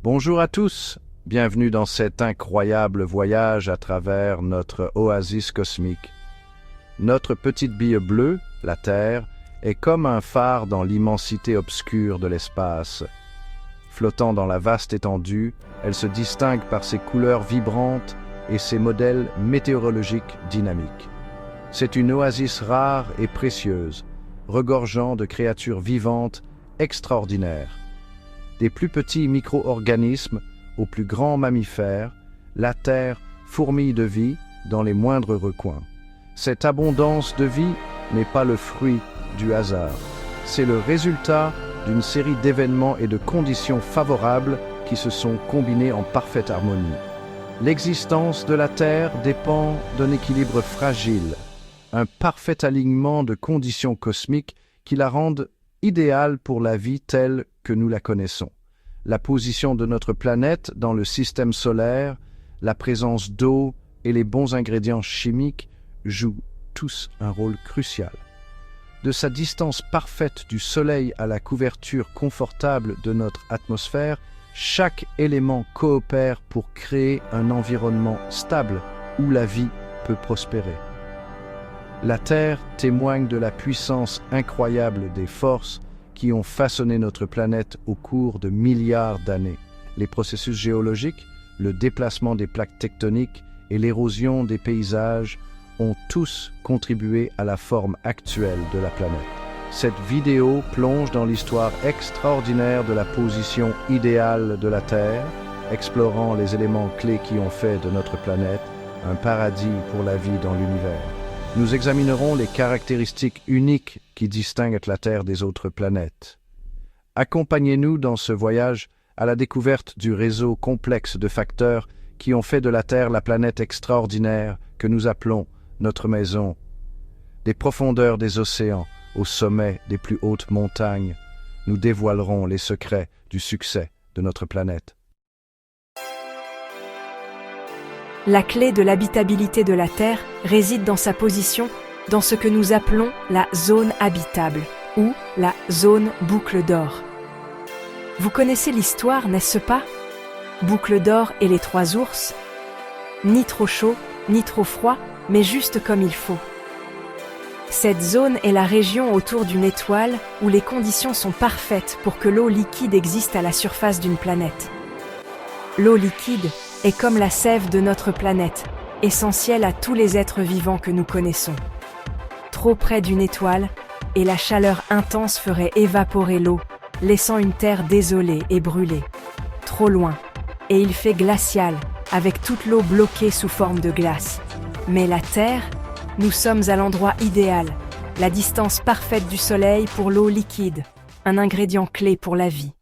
Bonjour à tous, bienvenue dans cet incroyable voyage à travers notre oasis cosmique. Notre petite bille bleue, la Terre, est comme un phare dans l'immensité obscure de l'espace. Flottant dans la vaste étendue, elle se distingue par ses couleurs vibrantes et ses modèles météorologiques dynamiques. C'est une oasis rare et précieuse, regorgeant de créatures vivantes extraordinaires. Des plus petits micro-organismes aux plus grands mammifères, la Terre fourmille de vie dans les moindres recoins. Cette abondance de vie n'est pas le fruit du hasard. C'est le résultat d'une série d'événements et de conditions favorables qui se sont combinés en parfaite harmonie. L'existence de la Terre dépend d'un équilibre fragile, un parfait alignement de conditions cosmiques qui la rendent idéale pour la vie telle que nous la connaissons. La position de notre planète dans le système solaire, la présence d'eau et les bons ingrédients chimiques jouent tous un rôle crucial. De sa distance parfaite du Soleil à la couverture confortable de notre atmosphère, chaque élément coopère pour créer un environnement stable où la vie peut prospérer. La Terre témoigne de la puissance incroyable des forces qui ont façonné notre planète au cours de milliards d'années. Les processus géologiques, le déplacement des plaques tectoniques et l'érosion des paysages ont tous contribué à la forme actuelle de la planète. Cette vidéo plonge dans l'histoire extraordinaire de la position idéale de la Terre, explorant les éléments clés qui ont fait de notre planète un paradis pour la vie dans l'univers. Nous examinerons les caractéristiques uniques qui distinguent la Terre des autres planètes. Accompagnez-nous dans ce voyage à la découverte du réseau complexe de facteurs qui ont fait de la Terre la planète extraordinaire que nous appelons notre maison. Des profondeurs des océans au sommet des plus hautes montagnes, nous dévoilerons les secrets du succès de notre planète. La clé de l'habitabilité de la Terre réside dans sa position dans ce que nous appelons la zone habitable ou la zone boucle d'or. Vous connaissez l'histoire, n'est-ce pas? Boucle d'or et les trois ours. Ni trop chaud, ni trop froid, mais juste comme il faut. Cette zone est la région autour d'une étoile où les conditions sont parfaites pour que l'eau liquide existe à la surface d'une planète. L'eau liquide est comme la sève de notre planète, essentielle à tous les êtres vivants que nous connaissons. Trop près d'une étoile, et la chaleur intense ferait évaporer l'eau, laissant une terre désolée et brûlée. Trop loin, et il fait glacial, avec toute l'eau bloquée sous forme de glace. Mais la Terre, nous sommes à l'endroit idéal, la distance parfaite du Soleil pour l'eau liquide, un ingrédient clé pour la vie.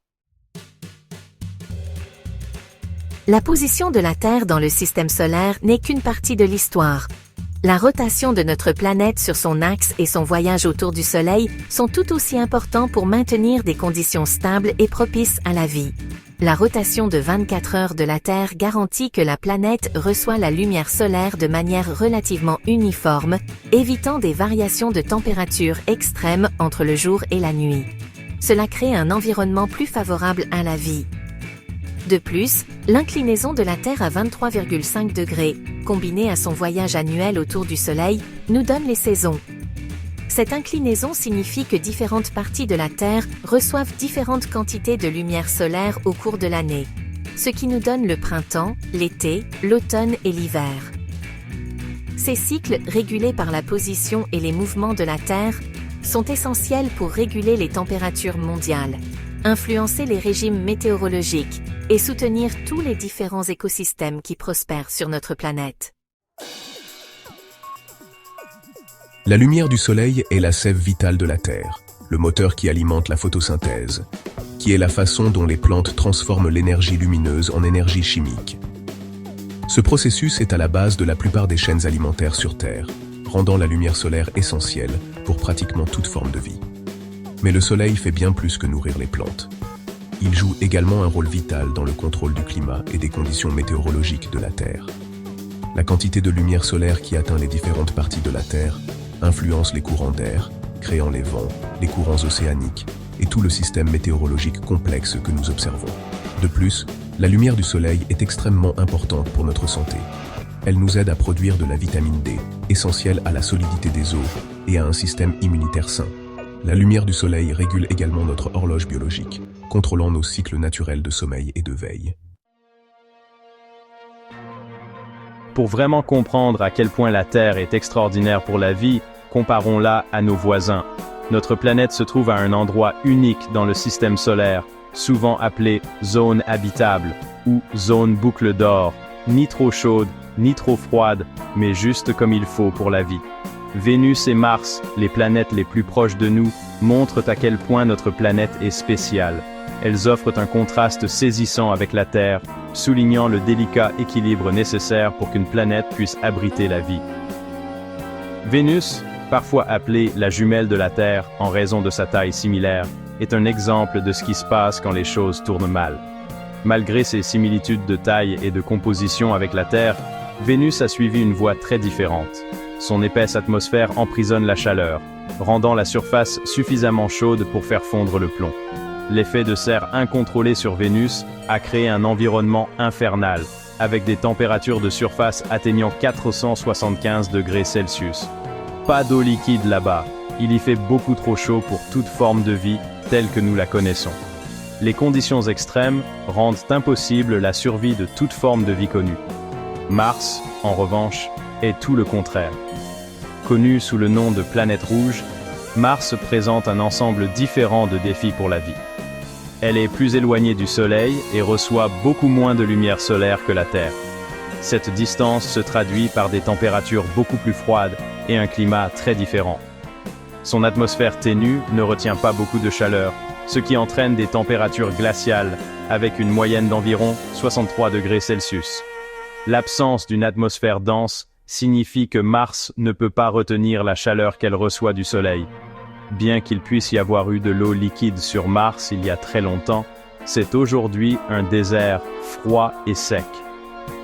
La position de la Terre dans le système solaire n'est qu'une partie de l'histoire. La rotation de notre planète sur son axe et son voyage autour du Soleil sont tout aussi importants pour maintenir des conditions stables et propices à la vie. La rotation de 24 heures de la Terre garantit que la planète reçoit la lumière solaire de manière relativement uniforme, évitant des variations de température extrêmes entre le jour et la nuit. Cela crée un environnement plus favorable à la vie. De plus, l'inclinaison de la Terre à 23,5 degrés, combinée à son voyage annuel autour du Soleil, nous donne les saisons. Cette inclinaison signifie que différentes parties de la Terre reçoivent différentes quantités de lumière solaire au cours de l'année, ce qui nous donne le printemps, l'été, l'automne et l'hiver. Ces cycles, régulés par la position et les mouvements de la Terre, sont essentiels pour réguler les températures mondiales, influencer les régimes météorologiques et soutenir tous les différents écosystèmes qui prospèrent sur notre planète. La lumière du Soleil est la sève vitale de la Terre, le moteur qui alimente la photosynthèse, qui est la façon dont les plantes transforment l'énergie lumineuse en énergie chimique. Ce processus est à la base de la plupart des chaînes alimentaires sur Terre, rendant la lumière solaire essentielle pour pratiquement toute forme de vie. Mais le Soleil fait bien plus que nourrir les plantes. Il joue également un rôle vital dans le contrôle du climat et des conditions météorologiques de la Terre. La quantité de lumière solaire qui atteint les différentes parties de la Terre influence les courants d'air, créant les vents, les courants océaniques et tout le système météorologique complexe que nous observons. De plus, La lumière du soleil est extrêmement importante pour notre santé. Elle nous aide à produire de la vitamine D, essentielle à la solidité des os et à un système immunitaire sain. La lumière du soleil régule également notre horloge biologique, contrôlant nos cycles naturels de sommeil et de veille. Pour vraiment comprendre à quel point la Terre est extraordinaire pour la vie, comparons-la à nos voisins. Notre planète se trouve à un endroit unique dans le système solaire, souvent appelé zone habitable ou zone boucle d'or, ni trop chaude, ni trop froide, mais juste comme il faut pour la vie. Vénus et Mars, les planètes les plus proches de nous, montrent à quel point notre planète est spéciale. Elles offrent un contraste saisissant avec la Terre, soulignant le délicat équilibre nécessaire pour qu'une planète puisse abriter la vie. Vénus, parfois appelée la jumelle de la Terre en raison de sa taille similaire, est un exemple de ce qui se passe quand les choses tournent mal. Malgré ses similitudes de taille et de composition avec la Terre, Vénus a suivi une voie très différente. Son épaisse atmosphère emprisonne la chaleur, rendant la surface suffisamment chaude pour faire fondre le plomb. L'effet de serre incontrôlé sur Vénus a créé un environnement infernal, avec des températures de surface atteignant 475 degrés Celsius. Pas d'eau liquide là-bas, il y fait beaucoup trop chaud pour toute forme de vie telle que nous la connaissons. Les conditions extrêmes rendent impossible la survie de toute forme de vie connue. Mars, en revanche, est tout le contraire. Connue sous le nom de planète rouge, Mars présente un ensemble différent de défis pour la vie. Elle est plus éloignée du Soleil et reçoit beaucoup moins de lumière solaire que la Terre. Cette distance se traduit par des températures beaucoup plus froides et un climat très différent. Son atmosphère ténue ne retient pas beaucoup de chaleur, ce qui entraîne des températures glaciales avec une moyenne d'environ 63 degrés Celsius. L'absence d'une atmosphère dense signifie que Mars ne peut pas retenir la chaleur qu'elle reçoit du Soleil. Bien qu'il puisse y avoir eu de l'eau liquide sur Mars il y a très longtemps, c'est aujourd'hui un désert froid et sec.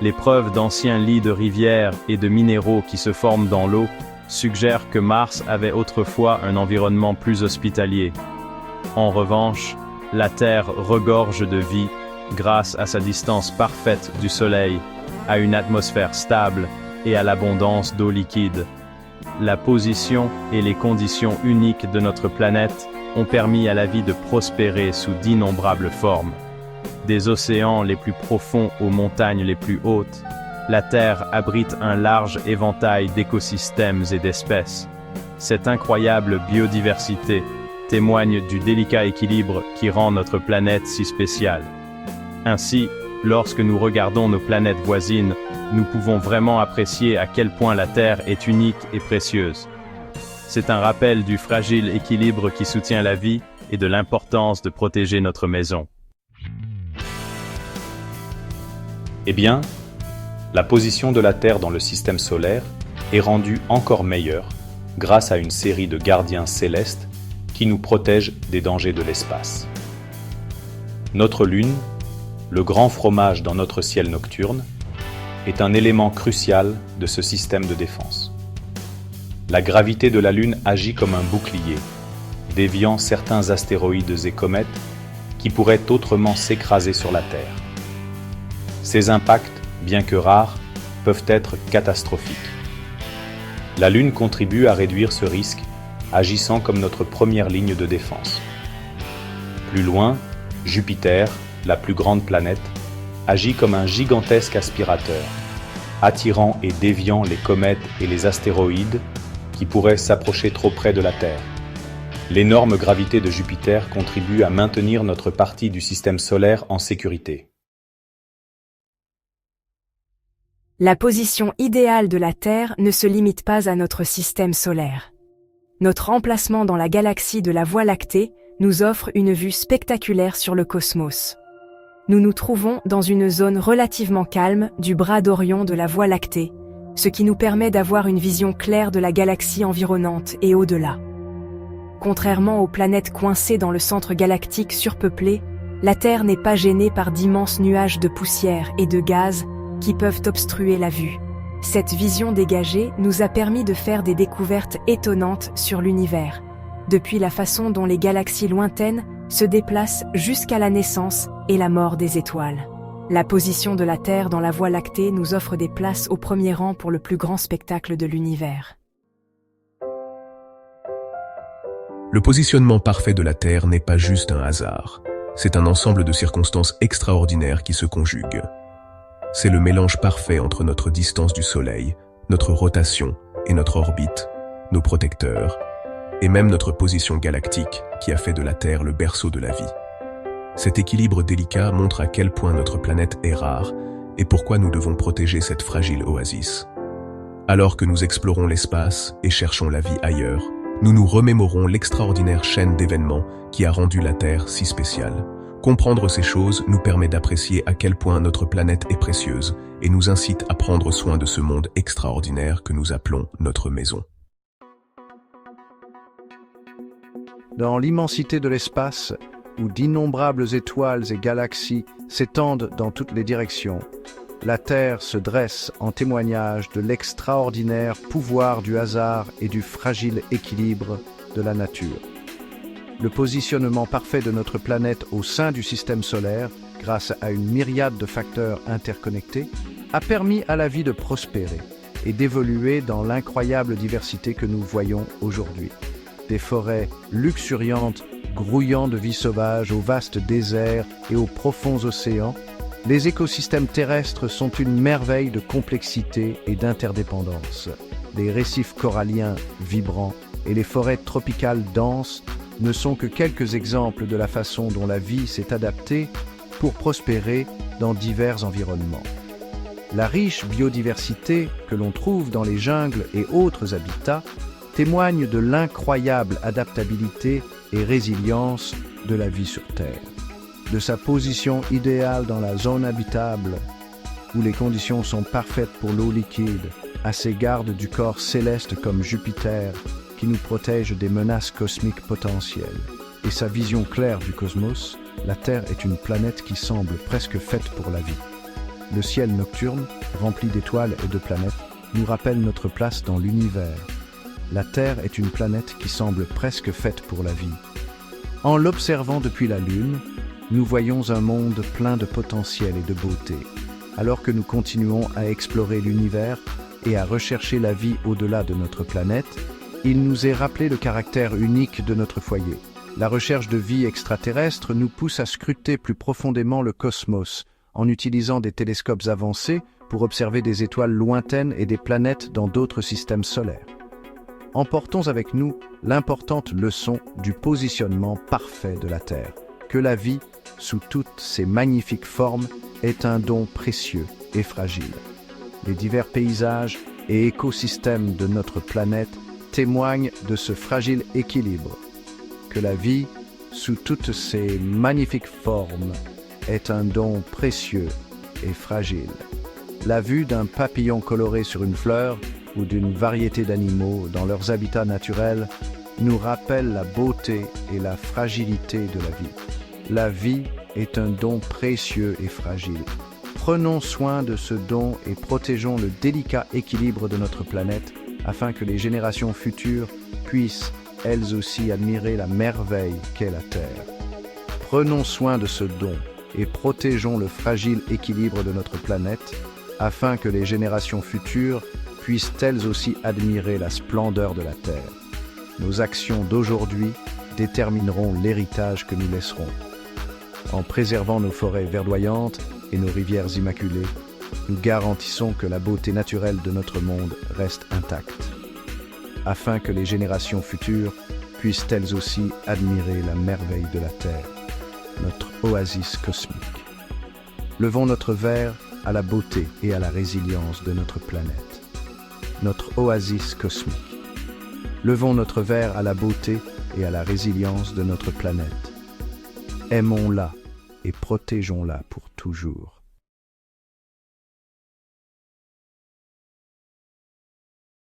Les preuves d'anciens lits de rivières et de minéraux qui se forment dans l'eau suggèrent que Mars avait autrefois un environnement plus hospitalier. En revanche, la Terre regorge de vie grâce à sa distance parfaite du Soleil, à une atmosphère stable et à l'abondance d'eau liquide. La position et les conditions uniques de notre planète ont permis à la vie de prospérer sous d'innombrables formes. Des océans les plus profonds aux montagnes les plus hautes, la Terre abrite un large éventail d'écosystèmes et d'espèces. Cette incroyable biodiversité témoigne du délicat équilibre qui rend notre planète si spéciale. Ainsi, lorsque nous regardons nos planètes voisines, nous pouvons vraiment apprécier à quel point la Terre est unique et précieuse. C'est un rappel du fragile équilibre qui soutient la vie et de l'importance de protéger notre maison. Eh bien, la position de la Terre dans le système solaire est rendue encore meilleure grâce à une série de gardiens célestes qui nous protègent des dangers de l'espace. Notre Lune, le grand fromage dans notre ciel nocturne, est un élément crucial de ce système de défense. La gravité de la Lune agit comme un bouclier, déviant certains astéroïdes et comètes qui pourraient autrement s'écraser sur la Terre. Ces impacts, bien que rares, peuvent être catastrophiques. La Lune contribue à réduire ce risque, agissant comme notre première ligne de défense. Plus loin, Jupiter, la plus grande planète, agit comme un gigantesque aspirateur, attirant et déviant les comètes et les astéroïdes qui pourraient s'approcher trop près de la Terre. L'énorme gravité de Jupiter contribue à maintenir notre partie du système solaire en sécurité. La position idéale de la Terre ne se limite pas à notre système solaire. Notre emplacement dans la galaxie de la Voie lactée nous offre une vue spectaculaire sur le cosmos. Nous nous trouvons dans une zone relativement calme du bras d'Orion de la Voie lactée, ce qui nous permet d'avoir une vision claire de la galaxie environnante et au-delà. Contrairement aux planètes coincées dans le centre galactique surpeuplé, la Terre n'est pas gênée par d'immenses nuages de poussière et de gaz qui peuvent obstruer la vue. Cette vision dégagée nous a permis de faire des découvertes étonnantes sur l'univers, depuis la façon dont les galaxies lointaines se déplacent jusqu'à la naissance et la mort des étoiles. La position de la Terre dans la Voie lactée nous offre des places au premier rang pour le plus grand spectacle de l'univers. Le positionnement parfait de la Terre n'est pas juste un hasard. C'est un ensemble de circonstances extraordinaires qui se conjuguent. C'est le mélange parfait entre notre distance du Soleil, notre rotation et notre orbite, nos protecteurs, et même notre position galactique qui a fait de la Terre le berceau de la vie. Cet équilibre délicat montre à quel point notre planète est rare et pourquoi nous devons protéger cette fragile oasis. Alors que nous explorons l'espace et cherchons la vie ailleurs, nous nous remémorons l'extraordinaire chaîne d'événements qui a rendu la Terre si spéciale. Comprendre ces choses nous permet d'apprécier à quel point notre planète est précieuse et nous incite à prendre soin de ce monde extraordinaire que nous appelons notre maison. Dans l'immensité de l'espace, où d'innombrables étoiles et galaxies s'étendent dans toutes les directions, la Terre se dresse en témoignage de l'extraordinaire pouvoir du hasard et du fragile équilibre de la nature. Le positionnement parfait de notre planète au sein du système solaire, grâce à une myriade de facteurs interconnectés, a permis à la vie de prospérer et d'évoluer dans l'incroyable diversité que nous voyons aujourd'hui. Des forêts luxuriantes, grouillant de vie sauvage aux vastes déserts et aux profonds océans, les écosystèmes terrestres sont une merveille de complexité et d'interdépendance. Les récifs coralliens vibrants et les forêts tropicales denses ne sont que quelques exemples de la façon dont la vie s'est adaptée pour prospérer dans divers environnements. La riche biodiversité que l'on trouve dans les jungles et autres habitats témoigne de l'incroyable adaptabilité et résilience de la vie sur Terre. De sa position idéale dans la zone habitable, où les conditions sont parfaites pour l'eau liquide, à ses gardes du corps céleste comme Jupiter, qui nous protège des menaces cosmiques potentielles, et sa vision claire du cosmos, la Terre est une planète qui semble presque faite pour la vie. Le ciel nocturne, rempli d'étoiles et de planètes, nous rappelle notre place dans l'univers. La Terre est une planète qui semble presque faite pour la vie. En l'observant depuis la Lune, nous voyons un monde plein de potentiel et de beauté. Alors que nous continuons à explorer l'univers et à rechercher la vie au-delà de notre planète, il nous est rappelé le caractère unique de notre foyer. La recherche de vie extraterrestre nous pousse à scruter plus profondément le cosmos, en utilisant des télescopes avancés pour observer des étoiles lointaines et des planètes dans d'autres systèmes solaires. Emportons avec nous l'importante leçon du positionnement parfait de la Terre, que la vie, sous toutes ses magnifiques formes, est un don précieux et fragile. Les divers paysages et écosystèmes de notre planète témoignent de ce fragile équilibre. Que la vie, sous toutes ses magnifiques formes, est un don précieux et fragile. La vue d'un papillon coloré sur une fleur ou d'une variété d'animaux dans leurs habitats naturels nous rappelle la beauté et la fragilité de la vie. La vie est un don précieux et fragile. Prenons soin de ce don et protégeons le délicat équilibre de notre planète afin que les générations futures puissent, elles aussi, admirer la merveille qu'est la Terre. Prenons soin de ce don et protégeons le fragile équilibre de notre planète afin que les générations futures puissent elles aussi admirer la splendeur de la Terre. Nos actions d'aujourd'hui détermineront l'héritage que nous laisserons. En préservant nos forêts verdoyantes et nos rivières immaculées, nous garantissons que la beauté naturelle de notre monde reste intacte, afin que les générations futures puissent elles aussi admirer la merveille de la Terre, notre oasis cosmique. Levons notre verre à la beauté et à la résilience de notre planète, notre oasis cosmique. Levons notre verre à la beauté et à la résilience de notre planète. Aimons-la et protégeons-la pour toujours.